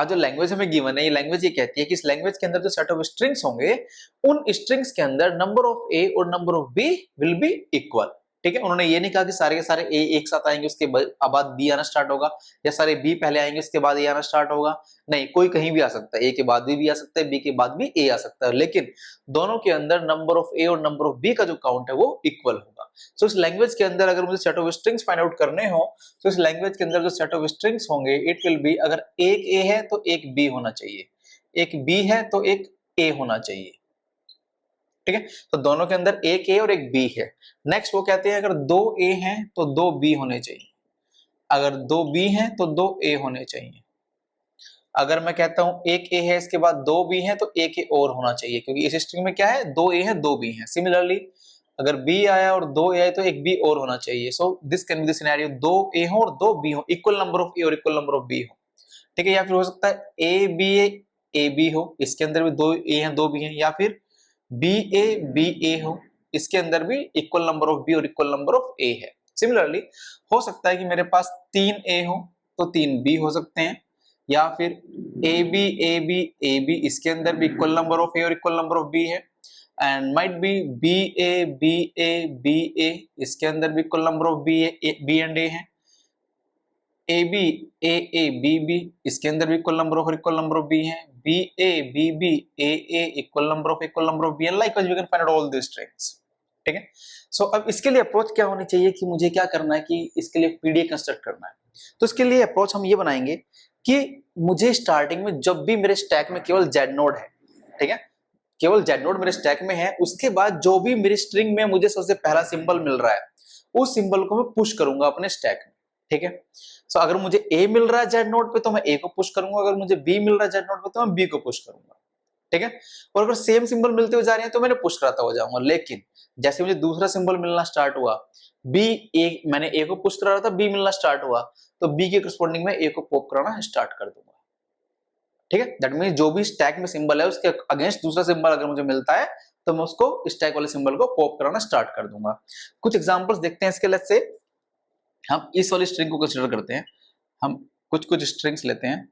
आज जो लैंग्वेज हमें गिवन है, ये लैंग्वेज ये कहती है कि इस लैंग्वेज के अंदर जो सेट ऑफ स्ट्रिंग्स होंगे, उन स्ट्रिंग्स के अंदर नंबर ऑफ ए और number of B will be equal. ठीक है, उन्होंने ये नहीं कहा कि सारे के सारे ए एक साथ आएंगे उसके बाद बी आना स्टार्ट होगा, या सारे बी पहले आएंगे उसके बाद ए आना स्टार्ट होगा। नहीं, कोई कहीं भी आ सकता है, ए के बाद भी आ सकता है, बी के बाद भी ए आ सकता है, लेकिन दोनों के अंदर नंबर ऑफ ए और नंबर ऑफ बी का जो काउंट है वो इक्वल होगा। सो इस लैंग्वेज के अंदर अगर मुझे set of strings find out करने हो, तो इस लैंग्वेज के अंदर जो सेट ऑफ स्ट्रिंग्स होंगे, इट विल बी, अगर एक ए है तो एक बी होना चाहिए, एक बी है तो एक ए होना चाहिए। ठीक है, तो दोनों के अंदर एक ए और एक बी है। नेक्स्ट वो कहते हैं अगर दो ए हैं तो दो बी होने चाहिए, अगर दो बी हैं तो दो ए होने चाहिए। अगर मैं कहता हूं एक ए है इसके बाद दो बी हैं तो एक ए और होना चाहिए, क्योंकि इस स्ट्रिंग में क्या है, दो ए है दो बी हैं। सिमिलरली अगर बी आया और दो ए आए तो एक बी और होना चाहिए। So this can be the scenario, दो ए हो और दो बी हो, इक्वल नंबर ऑफ ए और इक्वल नंबर ऑफ बी हो। ठीक है, या फिर हो सकता है ए बी हो, इसके अंदर भी दो ए हैं दो बी हैं, या फिर बी ए हो, इसके अंदर भी इक्वल नंबर ऑफ बी और इक्वल नंबर ऑफ ए है। सिमिलरली हो सकता है कि मेरे पास तीन ए हो तो तीन बी हो सकते हैं, या फिर ए बी इसके अंदर भी इक्वल नंबर ऑफ ए और इक्वल नंबर ऑफ बी है, and might be B A इसके अंदर भी equal number of B and A है, ए बी इसके अंदर भी इक्वल नंबर ऑफ बी है, B A equal number of B, and likewise we can find out all this strings. ठीक है, सो अब इसके लिए अप्रोच क्या होनी चाहिए कि मुझे क्या करना है कि इसके लिए पीडीए कंस्ट्रक्ट करना है। तो इसके लिए अप्रोच हम ये बनाएंगे कि मुझे स्टार्टिंग में जब भी मेरे स्टैक में केवल जेड नोड है, ठीक है, केवल जेड नोड मेरे स्टैक में है, उसके बाद जो भी मेरी स्ट्रिंग में मुझे सबसे पहला सिंबल मिल रहा है उस सिंबल को मैं पुश करूंगा अपने स्टैक में। ठीक है, सो अगर मुझे ए मिल रहा है जेड नोड पे तो मैं ए को पुश करूंगा, अगर मुझे बी मिल रहा है जेड नोड पे तो मैं बी को पुश करूंगा। ठीक है, और अगर सेम सिंबल मिलते हुए जा रहे हैं तो मैंने पुश कराता हो जाऊंगा, लेकिन जैसे मुझे दूसरा सिंबल मिलना स्टार्ट हुआ, मैंने ए को पुश करा रहा था, बी मिलना स्टार्ट हुआ, तो बी के करस्पॉन्डिंग में ए को पॉप कराना स्टार्ट कर दूंगा। ठीक है, दैट मींस जो भी स्टैक में सिंबल है उसके अगेंस्ट दूसरा सिंबल अगर मुझे मिलता है तो मैं उसको स्टैक वाले सिंबल को पॉप कराना स्टार्ट कर दूंगा। कुछ एग्जांपल्स देखते हैं इसके। लेट्स से हम इस वाली स्ट्रिंग को कंसीडर करते हैं, हम कुछ स्ट्रिंग्स लेते हैं।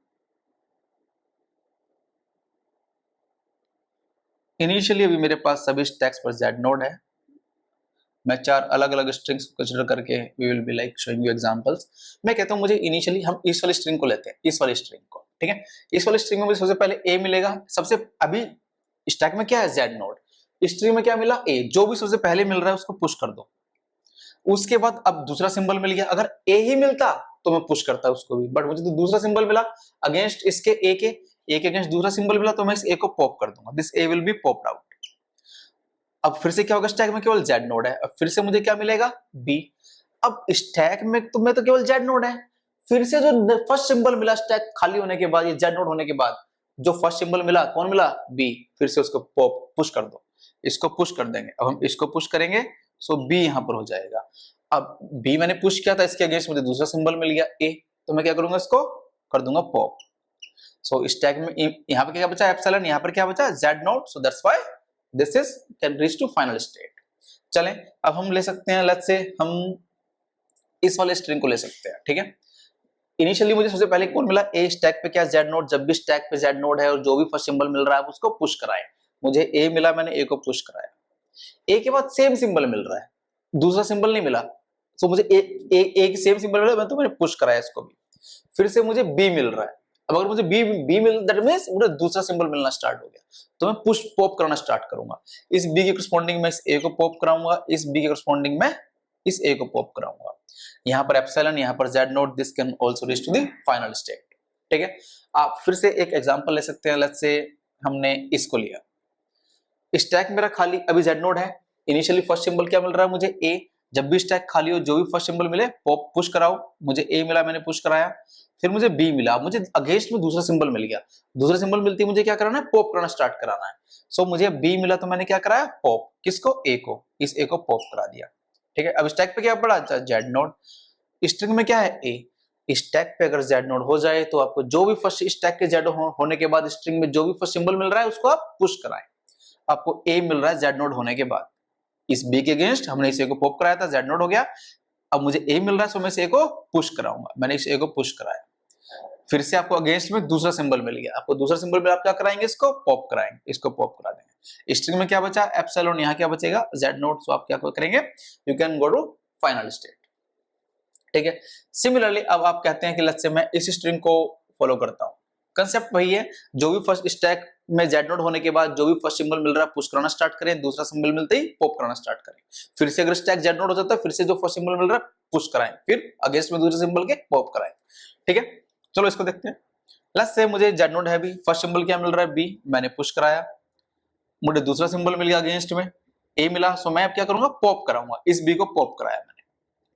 इनिशियली अभी मेरे पास सभी स्टैक्स पर जेड नोड है, मैं चार अलग अलग स्ट्रिंग्स को कंसीडर करके we will be like showing you examples. मैं कहता हूं मुझे इनिशियली हम इस वाली स्ट्रिंग को लेते हैं, इस वाली स्ट्रिंग को। ठीक है, इस वाली स्ट्रिंग में मुझे सबसे पहले ए मिलेगा, सबसे अभी स्टैक में क्या है जेड नोड, स्ट्रिंग में क्या मिला ए, जो भी सबसे पहले मिल रहा है उसको पुश कर दो। उसके बाद अब दूसरा सिंबल मिल गया, अगर ए ही मिलता तो मैं पुश करता उसको भी, बट मुझे तो दूसरा सिंबल मिला अगेंस्ट इसके ए के अगेंस्ट दूसरा सिंबल मिला, तो मैं इस ए को पॉप कर दूंगा, this A will be popped out. अब फिर से क्या होगा, स्टैक में केवल जेड नोड है, अब फिर से मुझे क्या मिलेगा बी। अब स्टैक में तो केवल जेड नोड है, फिर से जो फर्स्ट सिंबल मिला स्टैक खाली होने के बाद, ये जेड नोड होने के बाद जो फर्स्ट सिंबल मिला कौन मिला बी, फिर से उसको पॉप पुश कर दो, इसको पुश कर देंगे। अब हम इसको पुश करेंगे सो बी यहां पर हो जाएगा। अब बी मैंने पुश किया था, इसके अगेंस्ट मुझे दूसरा सिंबल मिल गया ए, तो मैं क्या करूंगा, इसको कर दूंगा पॉप। सो स्टैक में यहां पर क्या बचा एप्सिलॉन, यहां पर क्या बचा Z node, so that's why this is can reach to final state. चलें अब हम ले सकते हैं, लेट्स से हम इस वाले स्ट्रिंग को ले सकते हैं। ठीक है, इनिशियली मुझे सबसे पहले कौन मिला ए, स्टैक पे क्या जेड नोड, जब भी स्टैक पे जेड नोड है और जो भी फर्स्ट सिंबल मिल रहा है उसको पुश कराए, मुझे ए मिला, मैंने ए को पुश कराया। ए के बाद सेम सिंबल मिल रहा है, दूसरा सिंबल नहीं मिला, तो मुझे ए सेम सिंबल मिला, तो मैंने पुश कराया इसको भी। फिर से मुझे बी मिल रहा है, अब अगर मुझे बी मिल, दैट मींस मुझे दूसरा सिंबल मिलना स्टार्ट हो गया, तो मैं पुश पॉप करना स्टार्ट करूंगा। इस बी के करस्पॉन्डिंग में इस ए को पॉप कराऊंगा, इस बी के करस्पॉन्डिंग में इस ए को पॉप कराऊंगा। यहां पर एप्सिलॉन, यहां पर Z node, this can also reach to the final state. ठीक है, आप फिर से एक एग्जांपल ले सकते हैं। लेट्स से हमने इसको लिया, स्टैक मेरा खाली अभी जेड नोड है, इनिशियली फर्स्ट सिंबल क्या मिल रहा है मुझे ए, जब भी स्टैक खाली हो जो भी फर्स्ट सिंबल मिले पॉप पुश कराओ, मुझे ए मिला, मैंने पुश कराया। फिर मुझे बी मिला, मुझे अगेंस्ट में दूसरा सिंबल मिल गया, दूसरा सिंबल मिलती मुझे क्या कराना है, पॉप करना स्टार्ट कराना है। सो मुझे बी मिला तो मैंने क्या कराया पॉप, किसको ए को, इस ए को पॉप करा दिया। ठीक है, अब स्टैक पे क्या पड़ा जेड नोड, स्ट्रिंग में क्या है ए, स्टैक पे अगर जेड नोड हो जाए तो आपको जो भी फर्स्ट स्टैक के जेड होने के बाद स्ट्रिंग में जो भी फर्स्ट सिंबल मिल रहा है उसको आप पुश कराएं। आपको ए मिल रहा है जेड नोड होने के बाद, इस बी के अगेंस्ट हमने इस ए को पॉप कराया था, जेड नोड हो गया। अब मुझे ए मिल रहा है, सो मैं इस ए को पुश कराऊंगा, मैंने इस ए को पुश कराया। फिर से आपको अगेंस्ट में दूसरा सिंबल मिल गया, आपको दूसरा सिंबल में आप क्या कराएंगे, इसको पॉप कराएंगे, इसको पॉप करा देंगे। स्ट्रिंग में क्या बचा, एप्सिलॉन, यहाँ क्या बचेगा, जेड नोट। सो आप क्या करेंगे, you can go to final state. ठीक है, सिमिलरली अब आप कहते हैं कि लेट्स से मैं इस स्ट्रिंग को फॉलो करता हूं, कंसेप्ट वही है, जो भी फर्स्ट स्टैक में जेड नोट होने के बाद जो भी फर्स्ट सिंबल मिल रहा है पुश कराना स्टार्ट करें, दूसरा सिंबल मिलते ही पॉप कराना स्टार्ट करें। फिर से अगर स्टैक जेड नोट हो जाता है, फिर से जो फर्स्ट सिंबल मिल रहा है पुश कराएं, फिर अगेंस्ट में दूसरे सिंबल के पॉप कराएं। ठीक है, चलो इसको देखते हैं। लेट्स से मुझे जेड नोट है भी, फर्स्ट सिंबल क्या मिल रहा है, बी, मैंने पुश कराया, मुझे दूसरा सिंबल मिल गया अगेंस्ट में, ए मिला। सो मैं अब क्या करूंगा, पॉप कराऊंगा, इस बी को पॉप कराया मैंने।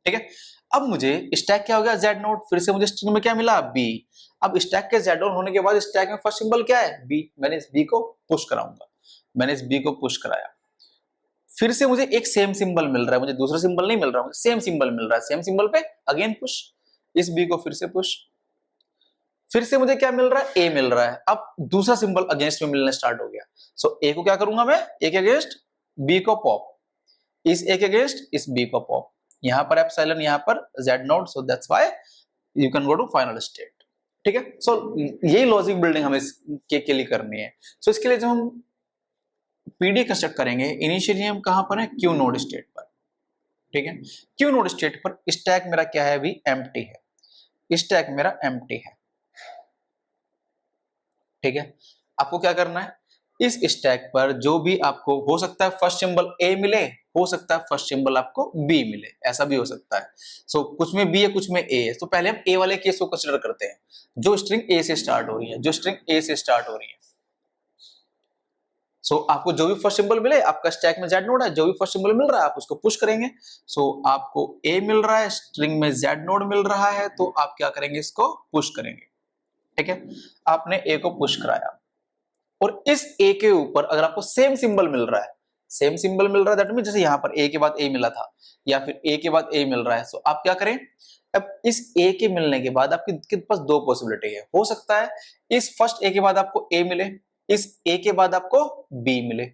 ठीक है, अब मुझे स्टैक क्या हो गया, जेड नोट, फिर से मुझे स्ट्रिंग में क्या मिला, बी। अब स्टैक के जेड नोट होने के बाद स्टैक में फर्स्ट सिंबल क्या है, बी, मैंने इस बी को पुश कराऊंगा, मैंने इस बी को पुश कराया। फिर से मुझे एक सेम सिंबल मिल रहा है, मुझे दूसरा सिंबल नहीं मिल रहा, मुझे सेम सिंबल मिल रहा है, सेम सिंबल पे अगेन पुश, इस बी को फिर से पुश। फिर से मुझे क्या मिल रहा है, ए मिल रहा है, अब दूसरा सिंबल अगेंस्ट में मिलना स्टार्ट हो गया। सो ए को क्या करूंगा मैं, ए के अगेंस्ट बी को पॉप, इस ए के अगेंस्ट इस बी को पॉप, यहां पर एप्सिलॉन, यहां पर Z node. So that's why you can go to final state. ठीक है, सो यही लॉजिक बिल्डिंग हमें के लिए करनी है। सो इसके लिए जब हम पीडी कंस्ट्रक्ट करेंगे, इनिशियली हम कहां पर है, क्यू नोड स्टेट पर। ठीक है, क्यू नोड स्टेट पर स्टैक मेरा क्या है, अभी एम्प्टी है, स्टैक मेरा एम्प्टी है। ठीक है, आपको क्या करना है, इस स्टैक पर जो भी आपको हो सकता है फर्स्ट सिंबल ए मिले, हो सकता है फर्स्ट सिंबल आपको बी मिले, ऐसा भी हो सकता है। सो कुछ में बी है, कुछ में ए है। तो पहले हम ए वाले केस को कंसीडर करते हैं, जो स्ट्रिंग ए से स्टार्ट हो रही है, जो स्ट्रिंग ए से स्टार्ट हो रही है। सो आपको जो भी फर्स्ट सिंबल मिले, आपका स्टैक में जेड नोड है, जो भी फर्स्ट सिंबल मिल रहा है आप उसको पुश करेंगे। सो आपको ए मिल रहा है, स्ट्रिंग में जेड नोड मिल रहा है, तो आप क्या करेंगे, इसको पुश करेंगे। ठीक है, आपने ए को पुश कराया, और इस ए के ऊपर अगर आपको सेम सिंबल मिल रहा है, सेम सिंबल मिल रहा है, दैट मीन जैसे यहां पर ए के बाद ए मिला था, या फिर ए के बाद ए मिल रहा है, सो आप क्या करें, अब इस ए के मिलने के बाद आपके पास दो पॉसिबिलिटी है, हो सकता है इस फर्स्ट ए के बाद आपको ए मिले, इस ए के बाद आपको बी मिले।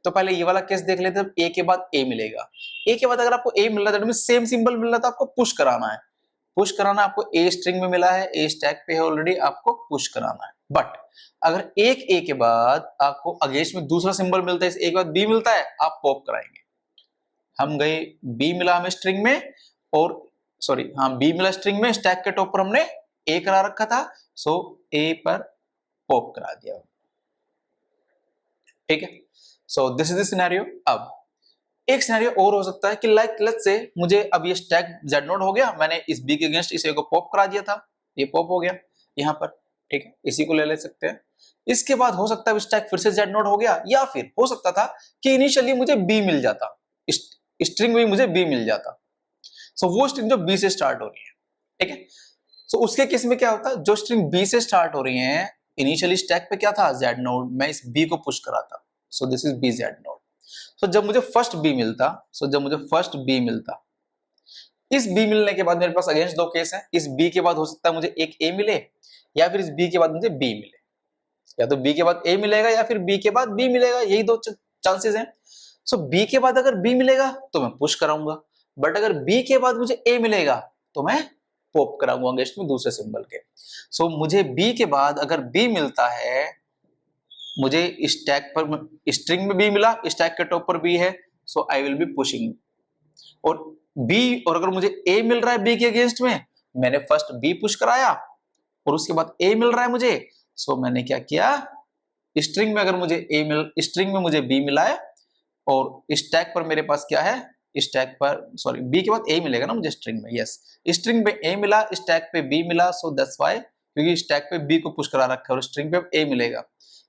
तो पहले ये वाला केस देख लेते हैं, ए के बाद ए मिलेगा, ए के बाद अगर आपको ए मिल रहा है, दैट मीन सेम सिंबल मिल रहा था, आपको पुश कराना है, पुश कराना, आपको ए स्ट्रिंग में मिला है, ए स्टैक पे है ऑलरेडी, आपको पुश कराना है। बट अगर एक ए के बाद आपको अगेंस्ट में दूसरा सिंबल मिलता है, इस ए के बाद बी मिलता है, आप पॉप कराएंगे। हम गए, बी मिला हमें स्ट्रिंग में, और सॉरी हाँ बी मिला स्ट्रिंग में, स्टैक के टॉप पर हमने ए करा रखा था, सो ए पर पॉप करा दिया। ठीक है, सो दिस इज द सिनेरियो। अब एक सिनेरियो और हो सकता है कि लाइक लेट्स से मुझे अब ये स्टैक जेड नोड हो गया, मैंने इस बी के अगेंस्ट इस ए को पॉप करा दिया था, ये पॉप हो गया यहां पर। ठीक है, इसी को ले सकते हैं। इसके बाद हो सकता है स्टैक फिर से जेड नोड हो गया, या फिर हो सकता था कि इनिशियली मुझे बी मिल जाता, स्ट्रिंग में मुझे बी मिल जाता। सो वो स्ट्रिंग जो बी से स्टार्ट हो रही है, ठीक है, सो उसके केस में क्या होता है, जो स्ट्रिंग बी से स्टार्ट हो रही है, इनिशियली स्टैक पे क्या था, जेड नोड, मैं इस बी को पुश कराता, so this is B Z node. तो जब मुझे फर्स्ट बी मिलता, इस बी मिलने के बाद मेरे पास अगेंस्ट दो केस हैं, इस बी के बाद हो सकता है मुझे एक ए मिले, या फिर इस बी के बाद मुझे बी मिले, या तो बी के बाद ए मिलेगा या फिर बी के बाद बी मिलेगा, यही दो चांसेस हैं। सो बी के बाद अगर बी मिलेगा तो मैं पुश कराऊंगा, बट अगर बी के बाद मुझे ए मिलेगा तो मैं पॉप कराऊंगा अगेंस्ट में दूसरे सिंबल के। सो मुझे बी के बाद अगर बी मिलता है, मुझे स्टैक पर स्ट्रिंग में बी मिला, स्टैक के टॉप पर बी है, सो आई विल बी पुशिंग। और बी, और अगर मुझे ए मिल रहा है बी के अगेंस्ट में, मैंने फर्स्ट बी पुश कराया और उसके बाद ए मिल रहा है मुझे, सो मैंने क्या किया, स्ट्रिंग में अगर मुझे स्ट्रिंग में मुझे बी मिला है, और स्टैक पर मेरे पास क्या है, स्टैक पर सॉरी बी के बाद ए मिलेगा ना मुझे स्ट्रिंग में, यस स्ट्रिंग पे ए मिला, स्टैक पे बी मिला, सो दैट्स व्हाई, क्योंकि स्टैक पे बी को पुश करा रखा है और स्ट्रिंग पे ए मिलेगा,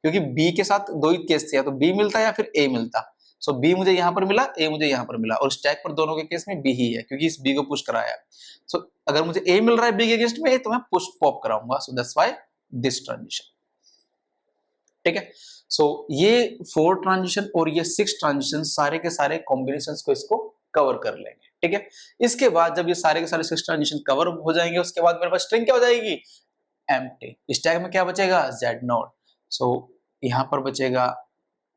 क्योंकि बी के साथ दो ही केस थे, या तो बी मिलता या फिर ए मिलता। सो बी मुझे यहां पर मिला, ए मुझे यहां पर मिला, और स्टैक पर दोनों के केस में बी ही है, क्योंकि इस बी को पुश कराया। सो अगर मुझे ए मिल रहा है बी के अगेंस्ट में, तो मैं पुश पॉप कराऊंगा, सो दैट्स व्हाई दिस ट्रांजिशन। ठीक है, सो ये 4 ट्रांजिशन और ये 6 ट्रांजिशन सारे के सारे कॉम्बिनेशंस को इसको कवर कर लेंगे। ठीक है, इसके बाद जब ये सारे के सारे 6 ट्रांजिशन कवर हो जाएंगे, उसके बाद मेरे पास स्ट्रिंग क्या हो जाएगी, एम्प्टी। स्टैक में क्या बचेगा, जेड नोड। सो यहां पर बचेगा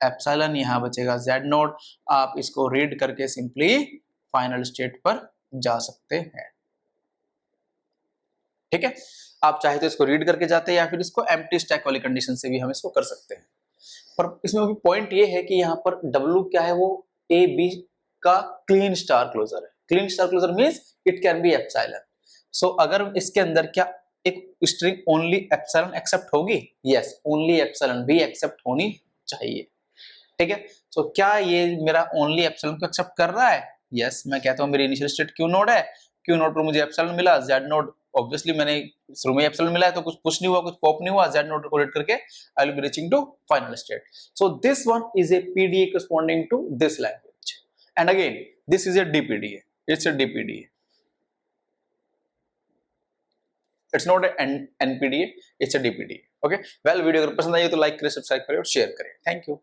एप्सिलॉन, यहां बचेगा जेड नोड। आप इसको रीड करके सिंपली फाइनल स्टेट पर जा सकते हैं। ठीक है, आप चाहे तो इसको रीड करके जाते हैं या फिर इसको एम्प्टी स्टैक वाली कंडीशन से भी हम इसको कर सकते हैं। पर इसमें भी पॉइंट ये है कि यहाँ पर W क्या है, वो ए बी का क्लीन स्टार क्लोजर है। Kleene star closure means it can be epsilon. So अगर इसके अंदर क्या एक स्ट्रिंग ओनली एप्सिलॉन एक्सेप्ट होगी? यस, ओनली एप्सिलॉन भी एक्सेप्ट होनी चाहिए। ठीक है, सो क्या ये मेरा ओनली एप्सिलॉन को एक्सेप्ट कर रहा है? यस, मैं कहता हूँ मेरी इनिशियल स्टेट क्यू नोड है, क्यू नोड पर मुझे एप्सिलॉन मिला, जेड नोड ऑब्वियसली मैंने शुरू में एप्सिलॉन मिला है तो कुछ पुश नहीं हुआ, कुछ पॉप नहीं हुआ, जेड नोड को रीड करके I will be reaching to final state. So this one is a PDA corresponding to this language, and again this is a DPDA, it's a DPDA, it's not an NPDA, it's a DPDA। okay, well video अगर पसंद आई तो like करें, subscribe करें और share करें। Thank you.